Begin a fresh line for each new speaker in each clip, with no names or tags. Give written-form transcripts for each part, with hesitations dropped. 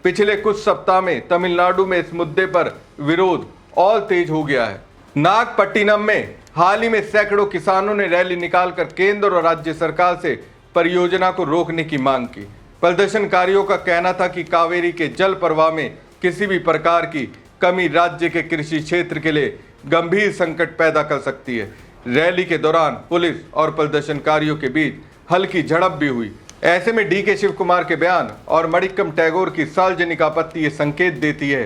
पिछले कुछ सप्ताह में तमिलनाडु में इस मुद्दे पर विरोध और तेज हो गया है। नागपट्टिनम में हाल ही में सैकड़ों किसानों ने रैली निकालकर केंद्र और राज्य सरकार से परियोजना को रोकने की मांग की। प्रदर्शनकारियों का कहना था कि कावेरी के जल प्रवाह में किसी भी प्रकार की कमी राज्य के कृषि क्षेत्र के लिए गंभीर संकट पैदा कर सकती है। रैली के दौरान पुलिस और प्रदर्शनकारियों के बीच हल्की झड़प भी हुई। ऐसे में डीके शिव कुमार के बयान और मणिक्कम टैगोर की सार्वजनिक आपत्ति ये संकेत देती है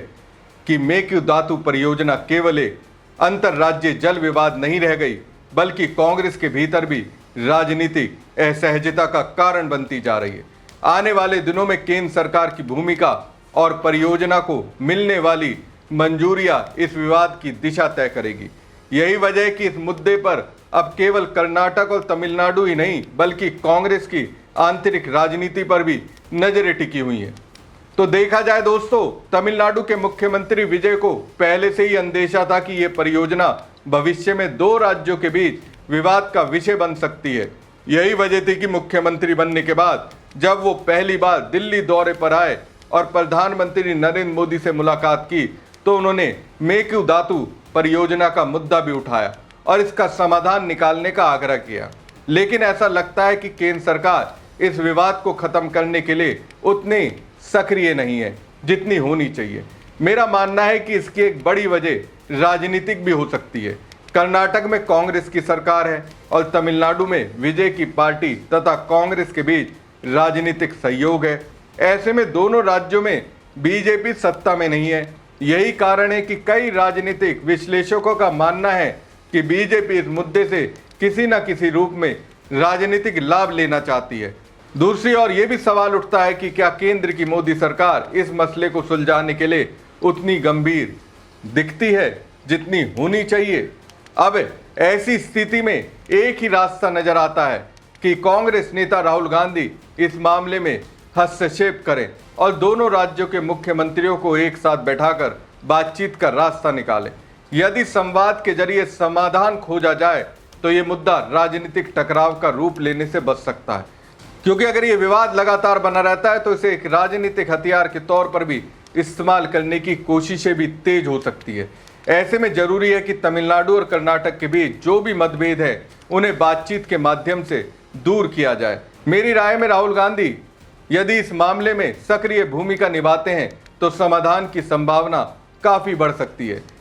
कि मेकेदातु परियोजना केवल एक अंतरराज्य जल विवाद नहीं रह गई, बल्कि कांग्रेस के भीतर भी राजनीतिक असहजता का कारण बनती जा रही है। आने वाले दिनों में केंद्र सरकार की भूमिका और परियोजना को मिलने वाली मंजूरियां इस विवाद की दिशा तय करेगी। यही वजह है कि इस मुद्दे पर अब केवल कर्नाटक और तमिलनाडु ही नहीं, बल्कि कांग्रेस की आंतरिक राजनीति पर भी नजरें टिकी हुई हैं। तो देखा जाए दोस्तों, तमिलनाडु के मुख्यमंत्री विजय को पहले से ही अंदेशा था कि यह परियोजना भविष्य में दो राज्यों के बीच विवाद का विषय बन सकती है। यही वजह थी कि मुख्यमंत्री बनने के बाद जब वो पहली बार दिल्ली दौरे पर आए और प्रधानमंत्री नरेंद्र मोदी से मुलाकात की, तो उन्होंने मेकेदातु परियोजना का मुद्दा भी उठाया और इसका समाधान निकालने का आग्रह किया। लेकिन ऐसा लगता है कि केंद्र सरकार इस विवाद को खत्म करने के लिए उतनी सक्रिय नहीं है जितनी होनी चाहिए। मेरा मानना है कि इसकी एक बड़ी वजह राजनीतिक भी हो सकती है। कर्नाटक में कांग्रेस की सरकार है और तमिलनाडु में विजय की पार्टी तथा कांग्रेस के बीच राजनीतिक सहयोग है। ऐसे में दोनों राज्यों में बीजेपी सत्ता में नहीं है। यही कारण है कि कई राजनीतिक विश्लेषकों का मानना है कि बीजेपी इस मुद्दे से किसी न किसी रूप में राजनीतिक लाभ लेना चाहती है। दूसरी ओर यह भी सवाल उठता है कि क्या केंद्र की मोदी सरकार इस मसले को सुलझाने के लिए उतनी गंभीर दिखती है जितनी होनी चाहिए। अब ऐसी स्थिति में एक ही रास्ता नजर आता है कि कांग्रेस नेता राहुल गांधी इस मामले में हस्तक्षेप करें और दोनों राज्यों के मुख्यमंत्रियों को एक साथ बैठाकर बातचीत का रास्ता निकालें। यदि संवाद के जरिए समाधान खोजा जाए तो ये मुद्दा राजनीतिक टकराव का रूप लेने से बच सकता है, क्योंकि अगर ये विवाद लगातार बना रहता है तो इसे एक राजनीतिक हथियार के तौर पर भी इस्तेमाल करने की कोशिशें भी तेज हो सकती है। ऐसे में जरूरी है कि तमिलनाडु और कर्नाटक के बीच जो भी मतभेद है उन्हें बातचीत के माध्यम से दूर किया जाए। मेरी राय में राहुल गांधी यदि इस मामले में सक्रिय भूमिका निभाते हैं तो समाधान की संभावना काफी बढ़ सकती है।